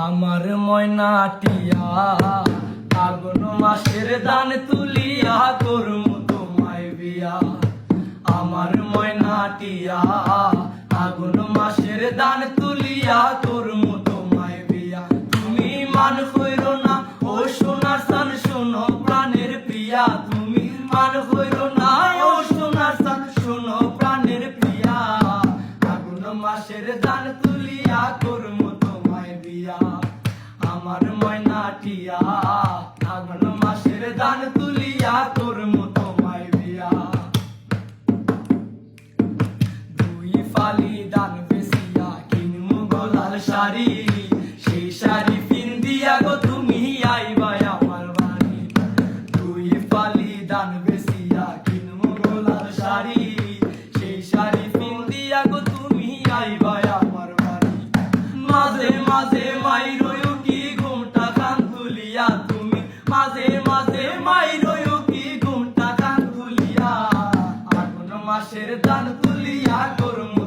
আমার ময়নাটিয়া আগুন মাসের দান তুলিয়া করমু তোমায় বিয়া। আমার ময়নাটিয়া আগুন মাসের দান তুলিয়া করমু তোমায় বিয়া। তুমি মান কইরো না ও সোনার সান, শোনো প্রাণের প্রিয়া। তুমি মান কইরো না ও সোনার সান, শোনো প্রাণের প্রিয়া। আগুন মাসের দান তুলিয়া করমু তোমায় বিয়া। আমার ময়নাটিয়া আগুন মাসের দান তুলিয়া করমু তোমায় বিয়া। দুই ফালি দান বেসিয়া কিনমু গলার শাড়ি, সেই শাড়ি পিন্দিয়া গো তুমি আইবা আমার বাড়ি। দুই ফালি দান বেসিয়া কিনমু গলার শাড়ি, সেই শাড়ি পিন্দিয়া গো তুমি আইবা আমার বাড়ি। মাঝে মাঝে মাইরো কি ঘুমটা কান তুলিয়া, তুমি মাঝে মাঝে মাইরো কি ঘুমটা কান তুলিয়া। আগুন মাসের দান তুলিয়া করমু